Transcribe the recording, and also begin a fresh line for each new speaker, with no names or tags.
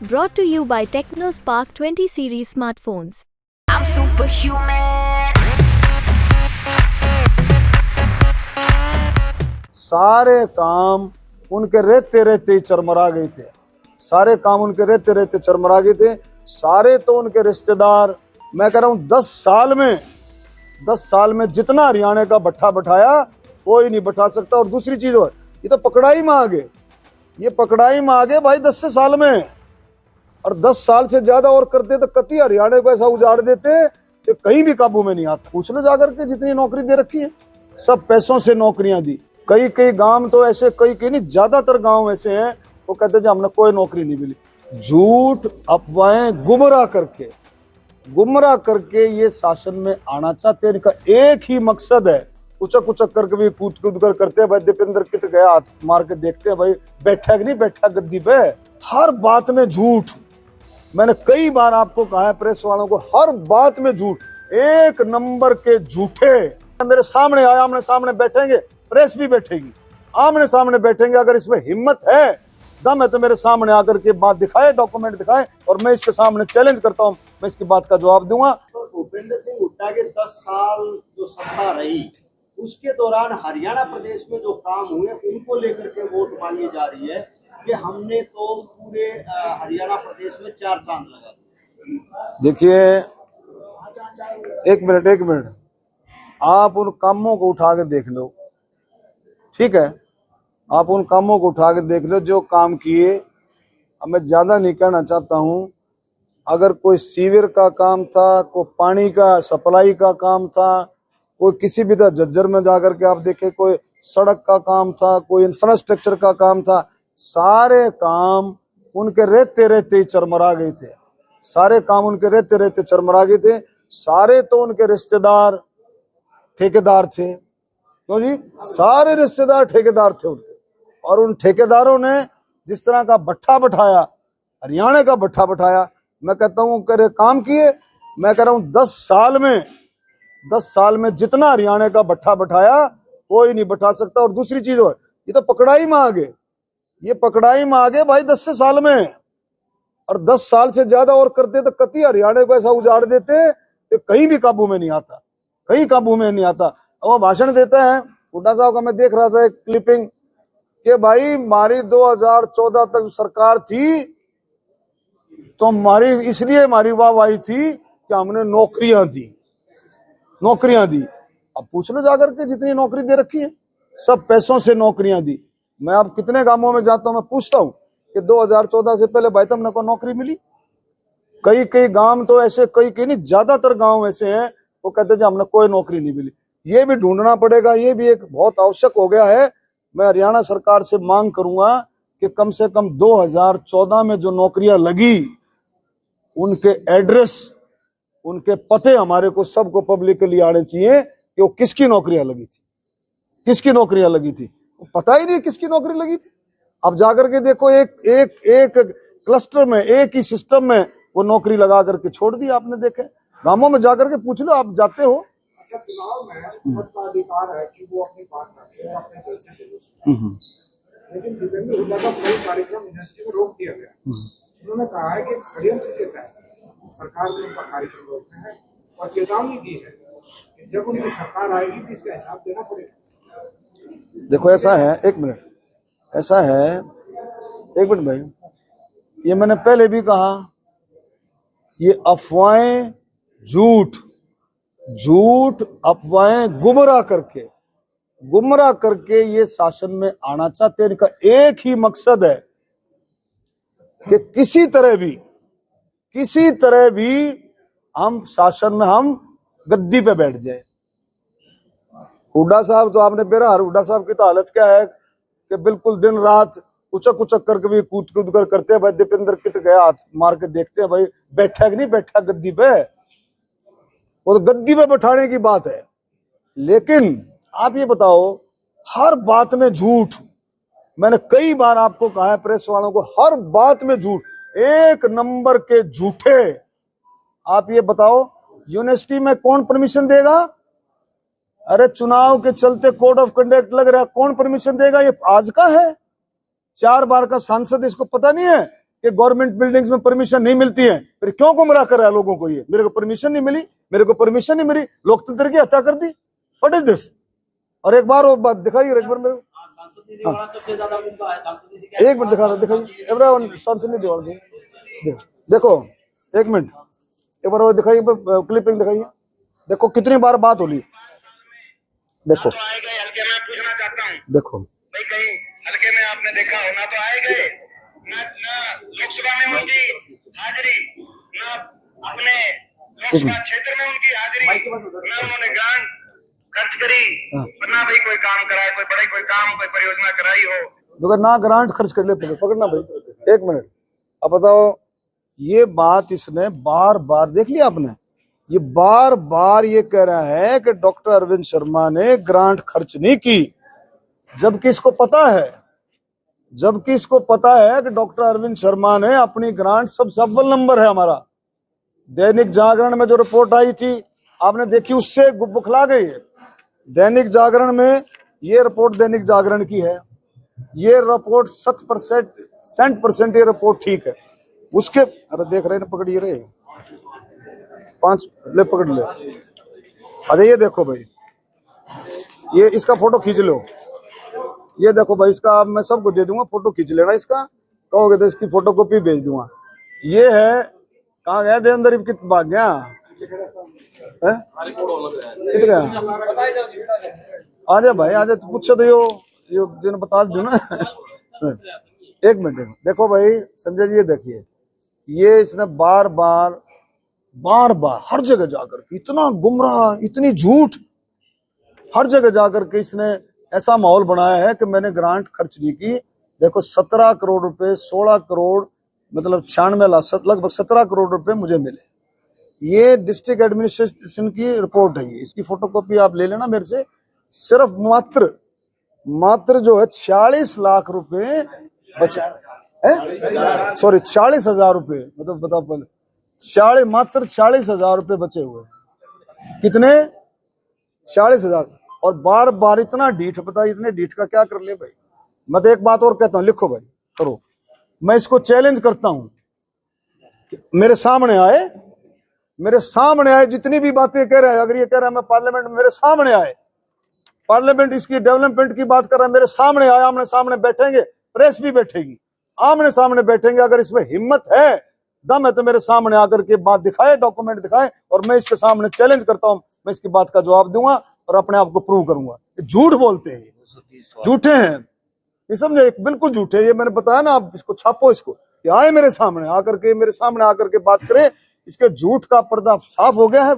Brought to you by TechnoSpark 20 series smartphones.
I'm superhuman.
सारे काम उनके रहते रहते ही चरमरा गए थे। सारे काम उनके रहते रहते चरमरा गए थे। सारे तो उनके रिश्तेदार, मैं कह रहा हूँ 10 साल में जितना हरियाणा का भट्ठा बैठाया कोई नहीं बैठा सकता। और दूसरी चीज और, ये तो पकड़ाई में आ गए, ये पकड़ाई में आ गए भाई 10 से साल में। और 10 साल से ज्यादा और करते तो कति हरियाणा को ऐसा उजाड़ देते कि कहीं भी काबू में नहीं आता। पूछ लो जाकर के, जितनी नौकरी दे रखी है सब पैसों से नौकरियां दी। कई कई गांव तो ऐसे, कई नहीं ज्यादातर गांव ऐसे हैं वो कहते हैं हमने कोई नौकरी नहीं मिली। झूठ, अफवाहें, गुमराह करके ये शासन में आना चाहते हैं। इनका एक ही मकसद है, उचक उचक करके भी कूद कर करते हैं। भाई दीपेंद्र कित गया, हाथ मार के देखते हैं भाई बैठा कि नहीं बैठा गद्दी पे। हर बात में झूठ। मैंने कई बार आपको कहा है प्रेस वालों को, हर बात में झूठ, एक नंबर के झूठे। मेरे सामने आया, आमने सामने बैठेंगे, प्रेस भी बैठेगी, आमने सामने बैठेंगे। अगर इसमें हिम्मत है, दम है तो मेरे सामने आकर के बात दिखाए, डॉक्यूमेंट दिखाए और मैं इसके सामने चैलेंज करता हूं, मैं इसकी बात का जवाब दूंगा।
तो भूपेंद्र सिंह हुड्डा के 10 साल जो सत्ता रही उसके दौरान हरियाणा प्रदेश में जो काम हुए उनको लेकर के वोट मांगी जा रही है कि हमने तो पूरे हरियाणा प्रदेश में 4 चांद लगा दिए।
देखिए एक मिनट, आप उन कामों को उठा के देख लो, ठीक है, आप उन कामों को उठा के देख लो जो काम किए। अब मैं ज्यादा नहीं कहना चाहता हूं। अगर कोई सीवर का काम था, कोई पानी का सप्लाई का काम था, कोई किसी भी तरह झज्जर में जाकर के आप देखें कोई सड़क का काम था, कोई इंफ्रास्ट्रक्चर का काम था, सारे काम उनके रहते रहते ही चरमरा गए थे। सारे काम उनके रहते रहते चरमरा गए थे। सारे तो उनके रिश्तेदार ठेकेदार थे, क्यों जी, सारे रिश्तेदार ठेकेदार थे उनके। और उन ठेकेदारों ने जिस तरह का भट्ठा बैठाया, हरियाणा का भट्ठा बैठाया, मैं कहता हूँ करे काम किए। मैं कह रहा हूँ 10 साल में जितना हरियाणा का भट्ठा बैठाया कोई नहीं बैठा सकता। और दूसरी चीज और, ये तो पकड़ाई में आ गए, ये पकड़ाई में आ गए भाई 10 से साल में। और 10 साल से ज्यादा और करते तो कति हरियाणा को ऐसा उजाड़ देते कि कहीं भी काबू में नहीं आता, कहीं काबू में नहीं आता। वो भाषण देता है हुड्डा साहब का, मैं देख रहा था एक क्लिपिंग कि भाई हमारी 2014 तक सरकार थी तो हमारी इसलिए हमारी वाहवाही थी कि हमने नौकरियां दी। अब पूछ लो जाकर के, जितनी नौकरी दे रखी है सब पैसों से नौकरियां दी। मैं अब कितने गांवों में जाता हूं, मैं पूछता हूं कि 2014 से पहले भाई तुमने को नौकरी मिली? कई गांव तो ऐसे, कई नहीं ज्यादातर गांव ऐसे हैं वो कहते हैं हमने कोई नौकरी नहीं मिली। ये भी ढूंढना पड़ेगा, ये भी एक बहुत आवश्यक हो गया है। मैं हरियाणा सरकार से मांग करूंगा कि कम से कम 2014 में जो नौकरियां लगी उनके एड्रेस, उनके पते हमारे को सबको पब्लिक के लिए आने चाहिए कि वो किसकी नौकरियां लगी थी। पता ही नहीं किसकी नौकरी लगी थी। अब जाकर के देखो, एक क्लस्टर में, एक ही सिस्टम में वो नौकरी लगा करके छोड़ दी। आपने देखे गांवों में जाकर के पूछ लो, आप जाते हो।
अच्छा, चुनाव में सबका अधिकार है कि वो अपनी बात रखे, अपने दिल से बोले, लेकिन भूपेंद्र हुड्डा का कोई कार्यक्रम यूनिवर्सिटी में रोक दिया गया। उन्होंने कहा है कि एक षड्यंत्र के तहत सरकार ने उनका कार्यक्रम रोकना है और चेतावनी दी है कि जब उनकी सरकार आएगी तो इसका हिसाब देना पड़ेगा।
देखो ऐसा है, एक मिनट भाई, ये मैंने पहले भी कहा, ये अफवाहें, झूठ, अफवाहें, गुमराह करके ये शासन में आना चाहते हैं। इनका एक ही मकसद है कि किसी तरह भी हम शासन में, हम गद्दी पे बैठ जाए। हुड्डा साहब तो आपने बेरहर, हुड्डा साहब की तो हालत क्या है कि बिल्कुल दिन रात उचक करके भी कूद कर करते हैं। भाई दीपेंद्र कित गया, हाथ मार के देखते हैं भाई बैठा कि नहीं बैठा गद्दी पे। वो तो गद्दी पे बैठाने की बात है। लेकिन आप ये बताओ, हर बात में झूठ। मैंने कई बार आपको कहा है प्रेस वालों को, हर बात में झूठ, एक नंबर के झूठे। आप ये बताओ, यूनिवर्सिटी में कौन परमिशन देगा? अरे चुनाव के चलते कोड ऑफ कंडक्ट लग रहा है, कौन परमिशन देगा? ये आज का है, 4 बार का सांसद, इसको पता नहीं है कि कि गवर्नमेंट बिल्डिंग्स में परमिशन नहीं मिलती है, फिर क्यों गुमराह कर रहा है लोगों को? ये मेरे को परमिशन नहीं मिली, मेरे को परमिशन नहीं मिली, लोकतंत्र की हत्या कर दी। What is this? और एक बार वो बात दिखाइए, एक बार मेरे को। एक मिनट दिखाइए, एवरीवन सांसद निधि वाला देखो, एक मिनट, एक बार वो दिखाइए, क्लिपिंग दिखाइए। देखो कितनी बार बात होली, देखो
हल्के में पूछना चाहता हूँ,
देखो
भाई कहीं हल्के में आपने देखा हो ना तो आए गए ना लोकसभा में उनकी हाजिरी, ना अपने लोकसभा क्षेत्र में उनकी हाजिरी, ना उन्होंने ग्रांट खर्च करी, ना भाई कोई काम कराए, कोई बड़े कोई काम कोई परियोजना कराई हो।
देखो ना ग्रांट खर्च कर ले, पकड़ना भाई, एक मिनट। अब बताओ, ये बात इसने बार बार देख लिया आपने, ये बार बार ये कह रहा है कि डॉक्टर अरविंद शर्मा ने ग्रांट खर्च नहीं की, जबकि इसको पता है कि डॉक्टर अरविंद शर्मा ने अपनी ग्रांट सबसे अव्वल नंबर है हमारा। दैनिक जागरण में जो रिपोर्ट आई थी आपने देखी, उससे बुखला गई है। दैनिक जागरण में ये रिपोर्ट दैनिक जागरण की है, ये रिपोर्ट 100% ये रिपोर्ट ठीक है। उसके अरे देख रहे ना, पकड़िए रे, 5 ले पकड़ ले। अरे ये देखो भाई, ये इसका फोटो खींच लो, ये देखो भाई, इसका मैं सबको दे दूंगा, फोटो खींच लेना इसका, कहोगे तो इसकी फोटो कॉपी भेज दूंगा। ये है, कहाँ गया देवेंद्र, कित भाग गया है, कित गया? आजा भाई आजा, पूछो तो यो दिन बता दो ना। एक मिनट देखो भाई संजय जी, ये देखिए, ये इसने बार बार हर जगह जाकर के इतना गुमराह, इतनी झूठ, हर जगह जाकर के इसने ऐसा माहौल बनाया है कि मैंने ग्रांट खर्च नहीं की। देखो 17 करोड़ रुपए, 16 करोड़ मतलब 96 लाख, लगभग 17 करोड़ रुपए मुझे मिले। ये डिस्ट्रिक्ट एडमिनिस्ट्रेशन की रिपोर्ट है, इसकी फोटोकॉपी आप ले लेना मेरे से। सिर्फ मात्र जो है 46 लाख रुपए बचा है, सॉरी 40,000 रुपए, मतलब बताओ पहले, मात्र 40,000 रुपए बचे हुए। कितने? 40,000। और बार बार इतना ढीठ, बताइए इतने ढीठ का क्या कर ले भाई। मैं तो एक बात और कहता हूं, लिखो भाई, करो। मैं इसको चैलेंज करता हूं कि मेरे सामने आए, जितनी भी बातें कह रहा है, अगर ये कह रहा है मैं पार्लियामेंट में, मेरे सामने आए, पार्लियामेंट इसकी डेवलपमेंट की बात कर रहा है, मेरे सामने आए, आमने सामने बैठेंगे, प्रेस भी बैठेगी, आमने सामने बैठेंगे। अगर इसमें हिम्मत है, दम है, तो मेरे सामने आकर के बात दिखाए, डॉक्यूमेंट दिखाए, और मैं इसके सामने चैलेंज करता हूं, मैं इसकी बात का जवाब दूंगा और अपने आप को प्रूव करूंगा। झूठ बोलते हैं, झूठे हैं ये, समझे, बिल्कुल झूठे। ये मैंने बताया ना, आप इसको छापो, इसको आए मेरे सामने आकर के बात करें, इसके झूठ का पर्दा साफ हो गया है।